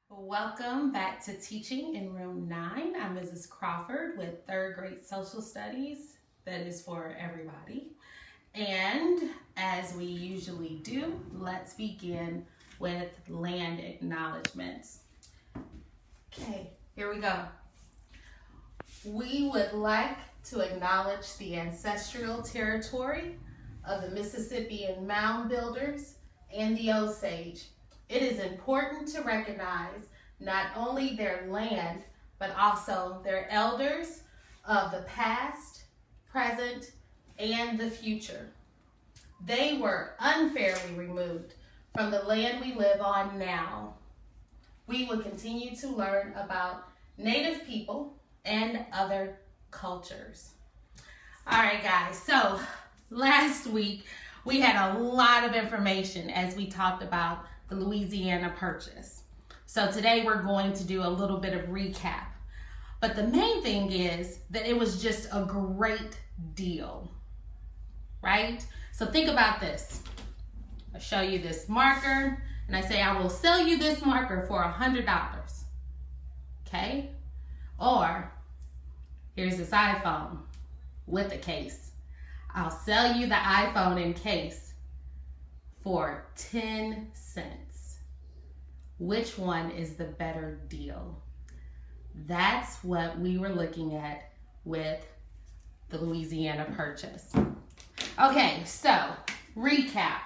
Welcome back to Teaching in Room 9. I'm Mrs. Crawford with 3rd grade social studies. That is for everybody. And as we usually do, let's begin with land acknowledgements. Okay, here we go. We would like to acknowledge the ancestral territory of the Mississippian mound builders and the Osage. It is important to recognize not only their land, but also their elders of the past, present, and the future. They were unfairly removed from the land we live on now. We will continue to learn about Native people and other cultures. All right, guys, so last week we had a lot of information as we talked about the Louisiana Purchase. So today we're going to do a little bit of recap. But the main thing is that it was just a great deal, right? So think about this. I show you this marker and I say, I will sell you this marker for $100, okay? Or here's this iPhone with a case. I'll sell you the iPhone in case for 10 cents. Which one is the better deal? That's what we were looking at with the Louisiana Purchase. Okay, so recap.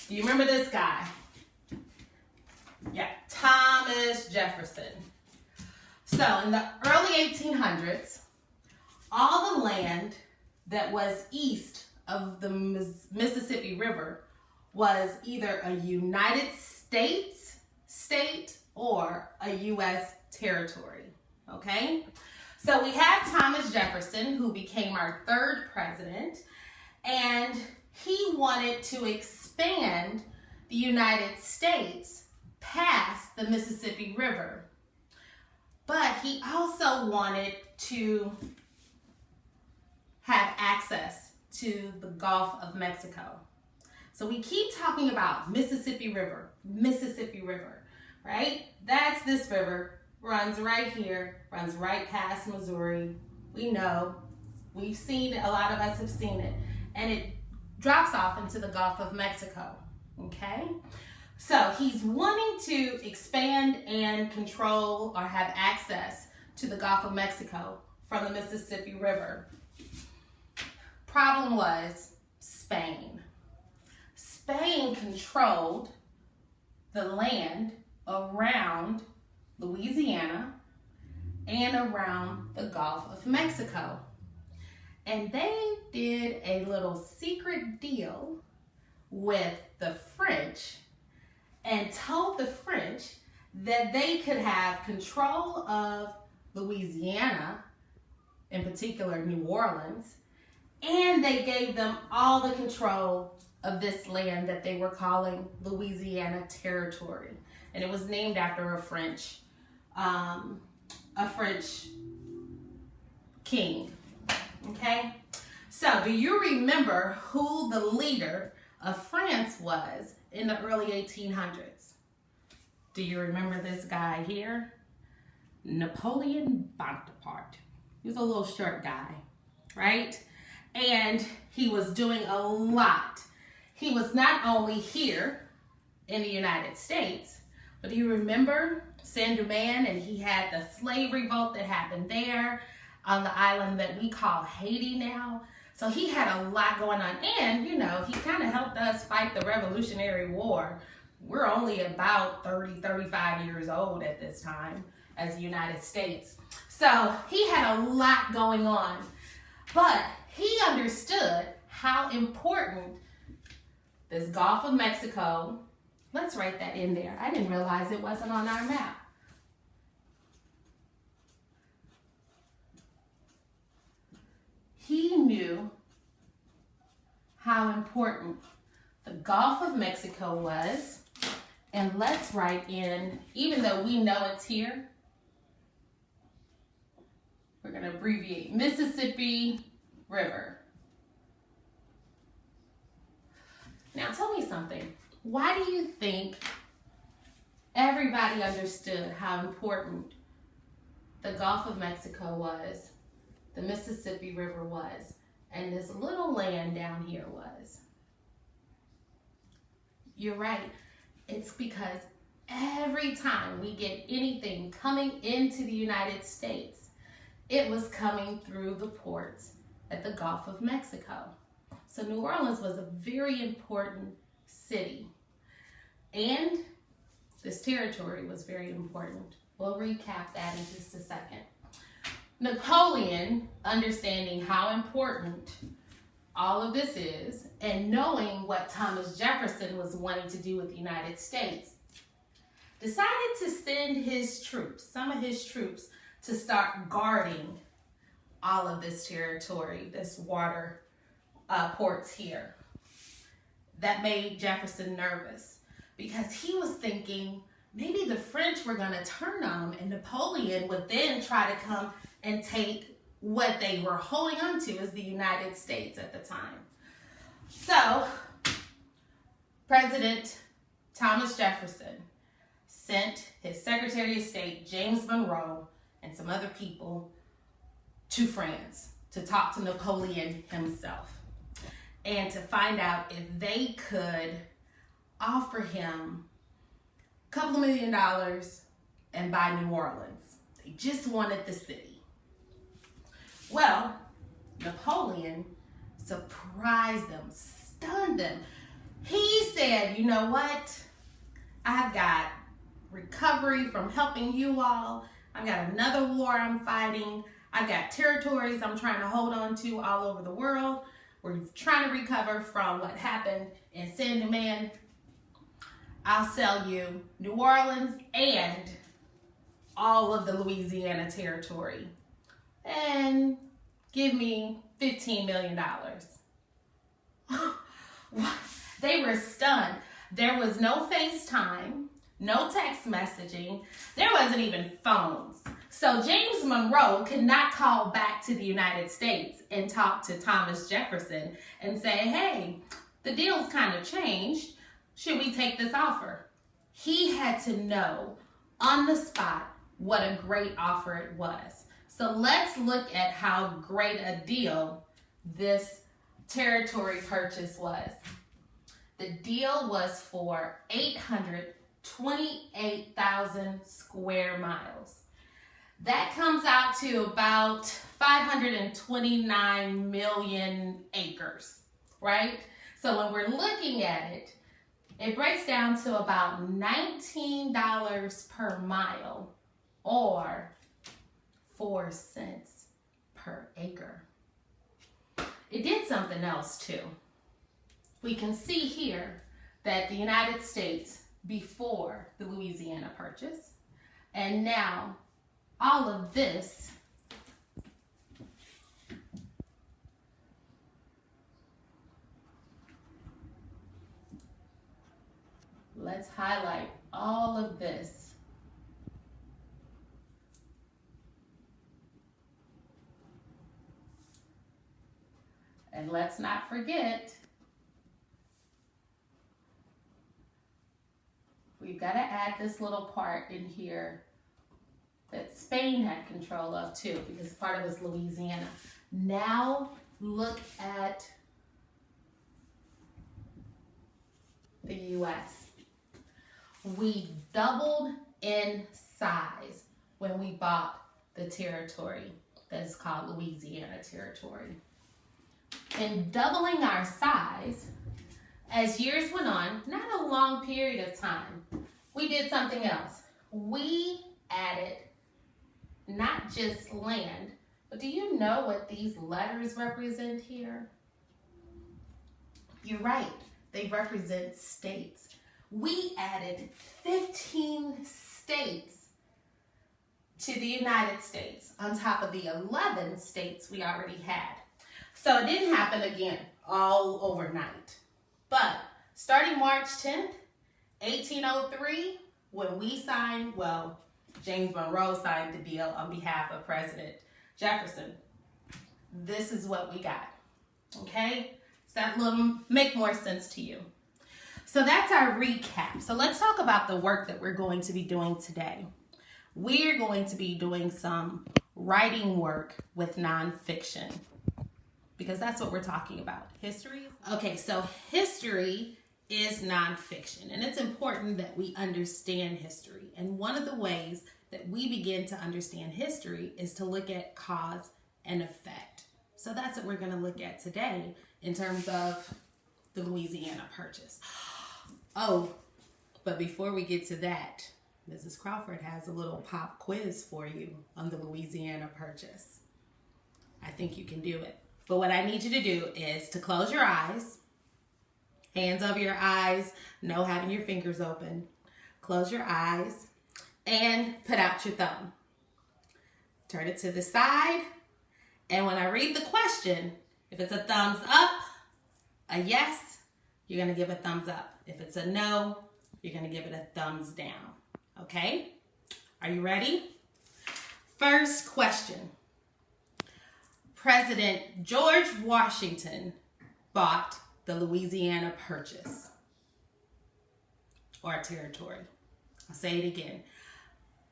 Do you remember this guy? Yeah, Thomas Jefferson. So in the early 1800s, all the land that was east of the Mississippi River was either a United States state or a U.S. territory, okay? So we have Thomas Jefferson, who became our 3rd president, and he wanted to expand the United States past the Mississippi River. But he also wanted to have access to the Gulf of Mexico. So we keep talking about Mississippi River, right? That's this river, runs right here, runs right past Missouri. We know, we've seen it, a lot of us have seen it, and it drops off into the Gulf of Mexico, okay? So he's wanting to expand and control or have access to the Gulf of Mexico from the Mississippi River. Problem was Spain. Spain controlled the land around Louisiana and around the Gulf of Mexico. And they did a little secret deal with the French and told the French that they could have control of Louisiana, in particular New Orleans, and they gave them all the control of this land that they were calling Louisiana Territory. And it was named after a French king, okay? So do you remember who the leader of France was in the early 1800s? Do you remember this guy here? Napoleon Bonaparte. He was a little short guy, right? And he was doing a lot. He was not only here in the United States, but do you remember Saint-Domingue, and he had the slave revolt that happened there on the island that we call Haiti now. So he had a lot going on. And, you know, he kind of helped us fight the Revolutionary War. We're only about 30, 35 years old at this time as the United States. So he had a lot going on. But he understood how important this Gulf of Mexico, let's write that in there. I didn't realize it wasn't on our map. He knew how important the Gulf of Mexico was. And let's write in, even though we know it's here, we're going to abbreviate Mississippi River. Now tell me something. Why do you think everybody understood how important the Gulf of Mexico was, the Mississippi River was, and this little land down here was. You're right. It's because every time we get anything coming into the United States, it was coming through the ports at the Gulf of Mexico. So New Orleans was a very important city. And this territory was very important. We'll recap that in just a second. Napoleon, understanding how important all of this is, and knowing what Thomas Jefferson was wanting to do with the United States, decided to send his troops, some of his troops, to start guarding all of this territory, this water ports here. That made Jefferson nervous because he was thinking maybe the French were going to turn on him and Napoleon would then try to come and take what they were holding on to as the United States at the time. So, President Thomas Jefferson sent his Secretary of State, James Monroe, and some other people to France to talk to Napoleon himself and to find out if they could offer him a couple of $1 million and buy New Orleans. They just wanted the city. Well, Napoleon surprised them, stunned them. He said, you know what? I've got recovery from helping you all. I've got another war I'm fighting. I've got territories I'm trying to hold on to all over the world. We're trying to recover from what happened in Saint-Domingue. I'll sell you New Orleans and all of the Louisiana territory. And give me $15 million. They were stunned. There was no FaceTime, no text messaging. There wasn't even phones. So James Monroe could not call back to the United States and talk to Thomas Jefferson and say, hey, the deal's kind of changed. Should we take this offer? He had to know on the spot what a great offer it was. So let's look at how great a deal this territory purchase was. The deal was for 828,000 square miles. That comes out to about 529 million acres, right? So when we're looking at it, it breaks down to about $19 per mile or 4 cents per acre. It did something else too. We can see here that the United States before the Louisiana Purchase, and now all of this let's highlight all of this. And let's not forget, we've got to add this little part in here that Spain had control of too, because part of it is Louisiana. Now look at the U.S. We doubled in size when we bought the territory that is called Louisiana Territory. In doubling our size, as years went on, not a long period of time, we did something else. We added not just land, but do you know what these letters represent here? You're right, they represent states. We added 15 states to the United States on top of the 11 states we already had. So it didn't happen again all overnight. But starting March 10th, 1803, when we signed, well, James Monroe signed the deal on behalf of President Jefferson, this is what we got. Okay? Does that make more sense to you? So that's our recap. So let's talk about the work that we're going to be doing today. We're going to be doing some writing work with nonfiction because that's what we're talking about. History. Okay, so history is nonfiction, and it's important that we understand history. And one of the ways that we begin to understand history is to look at cause and effect. So that's what we're going to look at today in terms of the Louisiana Purchase. Oh, but before we get to that, Mrs. Crawford has a little pop quiz for you on the Louisiana Purchase. I think you can do it. But what I need you to do is to close your eyes, hands over your eyes, no having your fingers open. Close your eyes and put out your thumb. Turn it to the side. And when I read the question, if it's a thumbs up, a yes, you're going to give a thumbs up. If it's a no, you're going to give it a thumbs down. Okay? Are you ready? First question. President George Washington bought the Louisiana Purchase or territory. I'll say it again.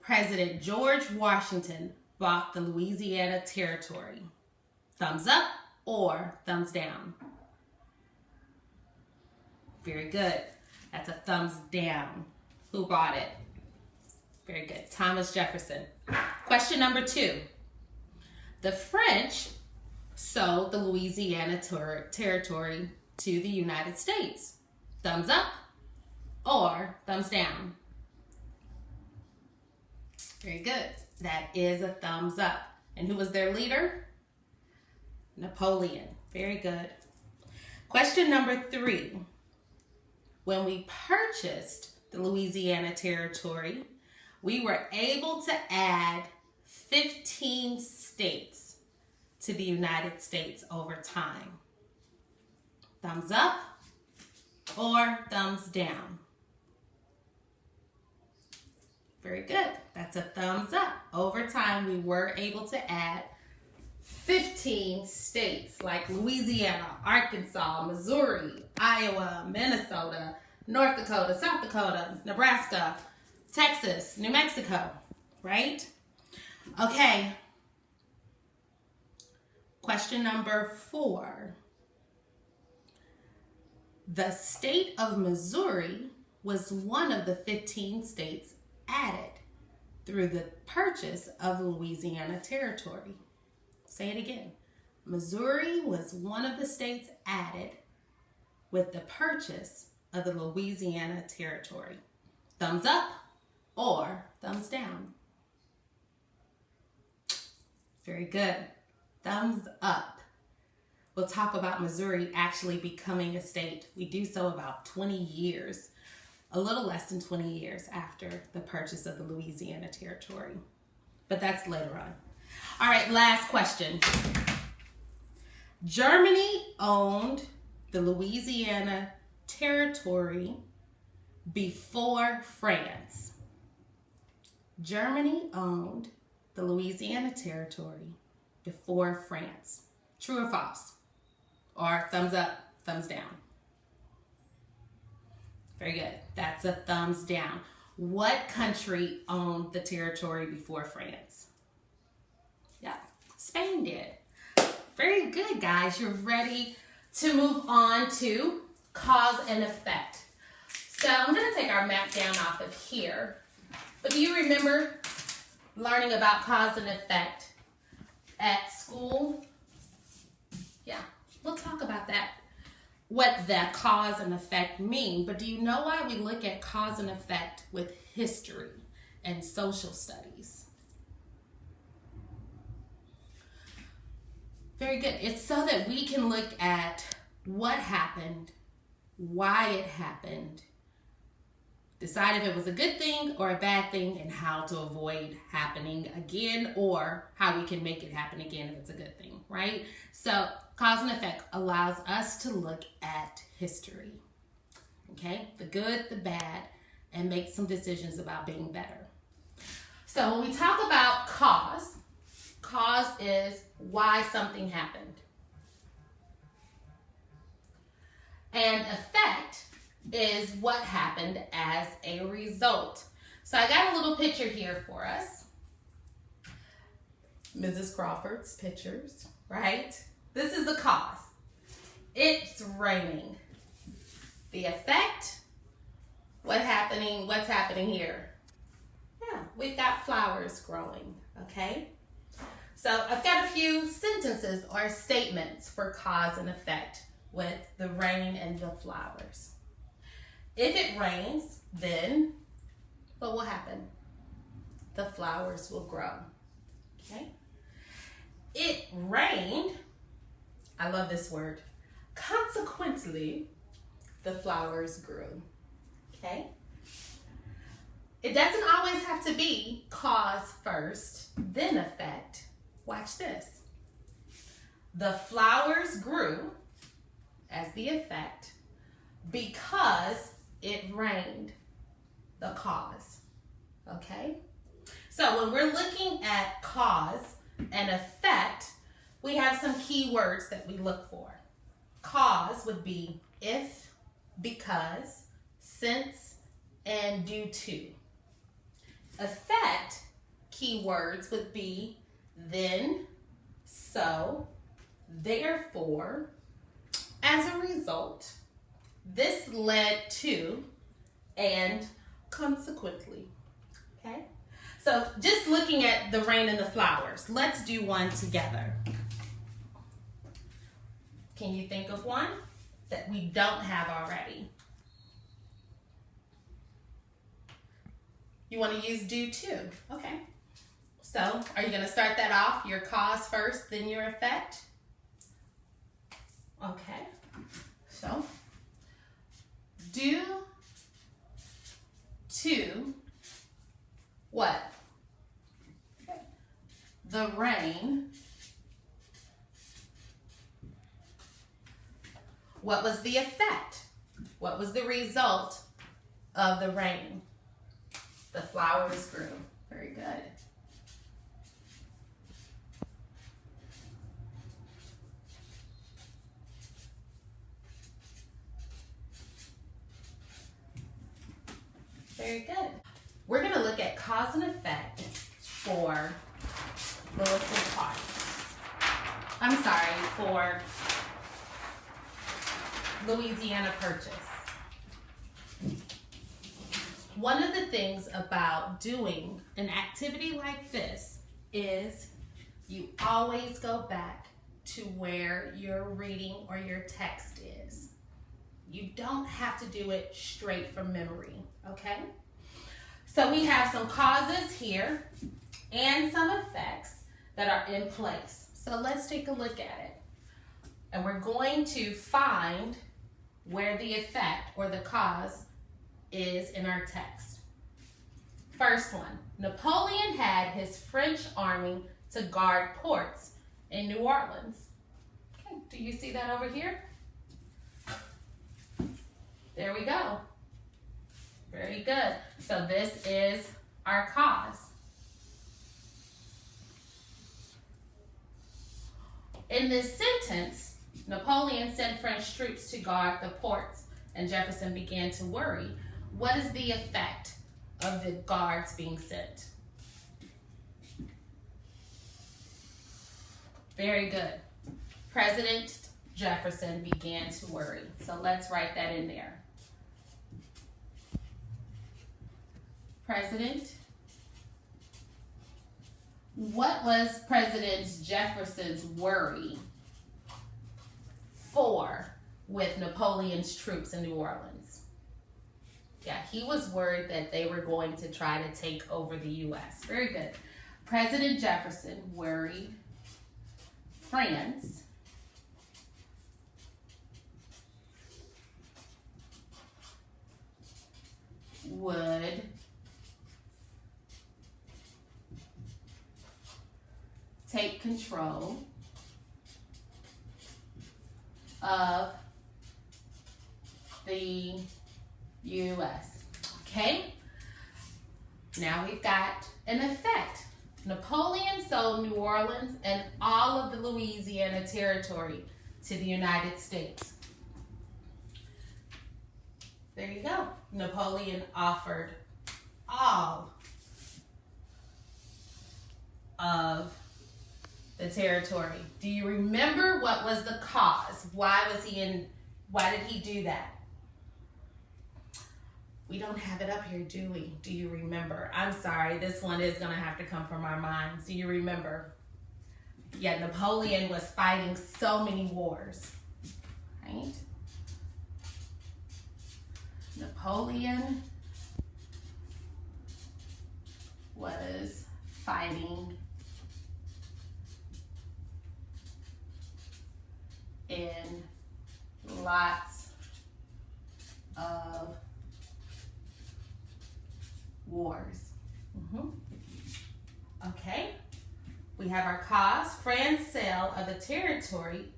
President George Washington bought the Louisiana territory. Thumbs up or thumbs down? Very good. That's a thumbs down. Who bought it? Very good. Thomas Jefferson. Question number 2. The French sold the Louisiana territory to the United States. Thumbs up or thumbs down? Very good. That is a thumbs up. And who was their leader? Napoleon. Very good. Question number 3. When we purchased the Louisiana territory, we were able to add 15 states to the United States over time. Thumbs up or thumbs down? Very good. That's a thumbs up. Over time, we were able to add 15 states like Louisiana, Arkansas, Missouri, Iowa, Minnesota, North Dakota, South Dakota, Nebraska, Texas, New Mexico, right? Okay. Question number 4. The state of Missouri was one of the 15 states added through the purchase of the Louisiana territory. Say it again. Missouri was one of the states added with the purchase of the Louisiana territory. Thumbs up or thumbs down? Very good. Thumbs up. We'll talk about Missouri actually becoming a state. We do so about 20 years, a little less than 20 years after the purchase of the Louisiana territory. But that's later on. All right, last question. Germany owned the Louisiana territory before France. Germany owned the Louisiana territory before France. True or false? Or thumbs up, thumbs down? Very good. That's a thumbs down. What country owned the territory before France? Yeah, Spain did. Very good, guys. You're ready to move on to cause and effect. So I'm going to take our map down off of here. But do you remember learning about cause and effect at school? Yeah, we'll talk about that, what that cause and effect mean. But do you know why we look at cause and effect with history and social studies? Very good. It's so that we can look at what happened, why it happened, decide if it was a good thing or a bad thing, and how to avoid happening again, or how we can make it happen again if it's a good thing, right? So cause and effect allows us to look at history, okay? The good, the bad, and make some decisions about being better. So when we talk about cause is why something happened. And effect is what happened as a result. So I got a little picture here for us. Mrs. Crawford's pictures, right? This is the cause. It's raining. The effect, what's happening here? Yeah, we've got flowers growing, okay? So I've got a few sentences or statements for cause and effect with the rain and the flowers. If it rains, then what will happen? The flowers will grow, okay? It rained, I love this word, consequently, the flowers grew, okay? It doesn't always have to be cause first, then effect. Watch this. The flowers grew as the effect because it rained, the cause, okay? So when we're looking at cause and effect, we have some key words that we look for. Cause would be if, because, since, and due to. Effect keywords would be then, so, therefore, as a result, this led to, and consequently. Okay? So just looking at the rain and the flowers, let's do one together. Can you think of one that we don't have already? You want to use due to. Okay. So are you going to start that off? Your cause first, then your effect? Okay. So due to what? The rain. What was the effect? What was the result of the rain? The flowers grew. Very good. Very good. We're going to look at cause and effect for for Louisiana Purchase. One of the things about doing an activity like this is you always go back to where your reading or your text is. You don't have to do it straight from memory, okay? So we have some causes here and some effects that are in place. So let's take a look at it. And we're going to find where the effect or the cause is in our text. First one, Napoleon had his French army to guard ports in New Orleans. Okay, do you see that over here? There we go. Very good. So this is our cause. In this sentence, Napoleon sent French troops to guard the ports and Jefferson began to worry. What is the effect of the guards being sent? Very good. President Jefferson began to worry. So let's write that in there. President. What was President Jefferson's worry for with Napoleon's troops in New Orleans? Yeah, he was worried that they were going to try to take over the U.S. Very good. President Jefferson worried France would take control of the U.S. Okay? Now we've got an effect. Napoleon sold New Orleans and all of the Louisiana territory to the United States. There you go. Napoleon offered all of the territory. Do you remember what was the cause? Why did he do that? We don't have it up here, do we? Do you remember? I'm sorry, this one is gonna have to come from our minds. Do you remember? Yeah, Napoleon was fighting so many wars, right? Napoleon was fighting in lots of wars. Okay, we have our cause. France's sale of the territory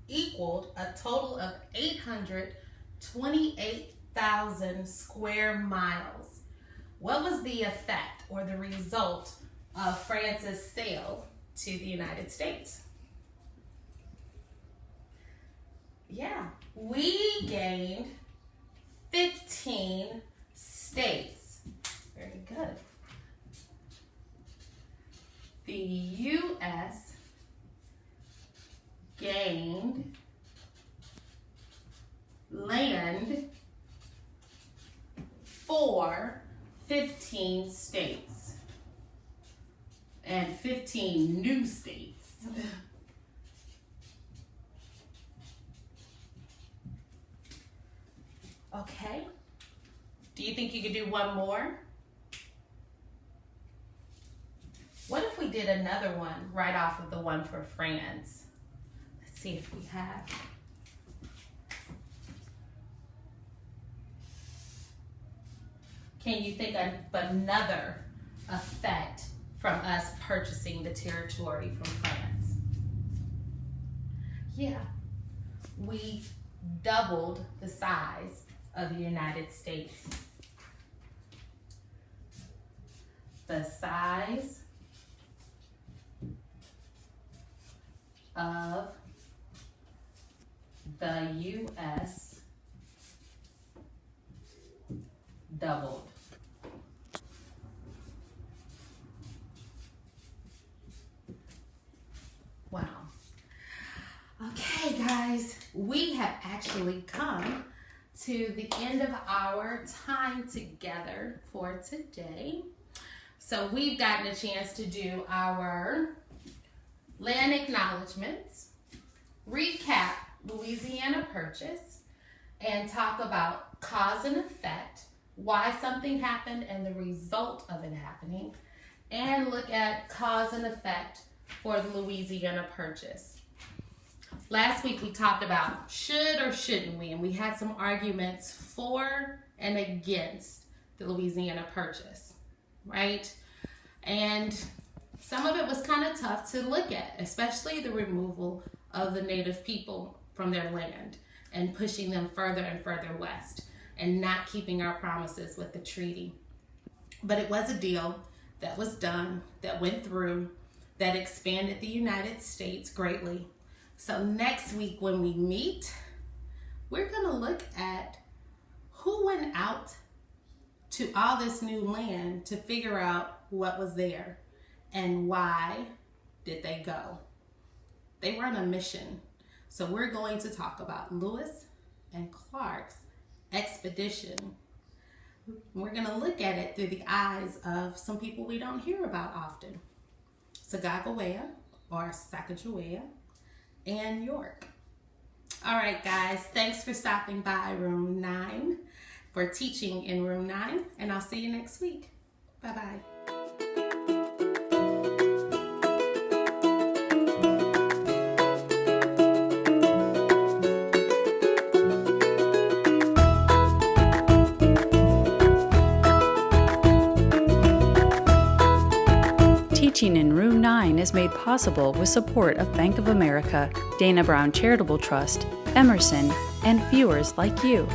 equaled a total of 828,000 square miles. What was the effect or the result of France's sale to the United States? Yeah, we gained 15 states. Very good. The U.S. gained land for 15 states and 15 new states. Okay. Do you think you could do one more? What if we did another one right off of the one for France? Let's see if we have. Can you think of another effect from us purchasing the territory from France? Yeah, we doubled the size of the United States. The size of the U.S. doubled. Wow. Okay, guys, we have actually come to the end of our time together for today. So we've gotten a chance to do our land acknowledgements, recap Louisiana Purchase, and talk about cause and effect, why something happened and the result of it happening, and look at cause and effect for the Louisiana Purchase. Last week we talked about should or shouldn't we, and we had some arguments for and against the Louisiana Purchase, right? And some of it was kind of tough to look at, especially the removal of the native people from their land and pushing them further and further west and not keeping our promises with the treaty. But it was a deal that was done, that went through, that expanded the United States greatly. So next week when we meet, we're going to look at who went out to all this new land to figure out what was there and why did they go. They were on a mission. So we're going to talk about Lewis and Clark's expedition. We're going to look at it through the eyes of some people we don't hear about often. Sagagawea or Sacagawea and York. All right, guys, thanks for stopping by Room 9 for teaching in Room 9, and I'll see you next week. Bye-bye. Teaching in Room 9 is made possible with support of Bank of America, Dana Brown Charitable Trust, Emerson, and viewers like you.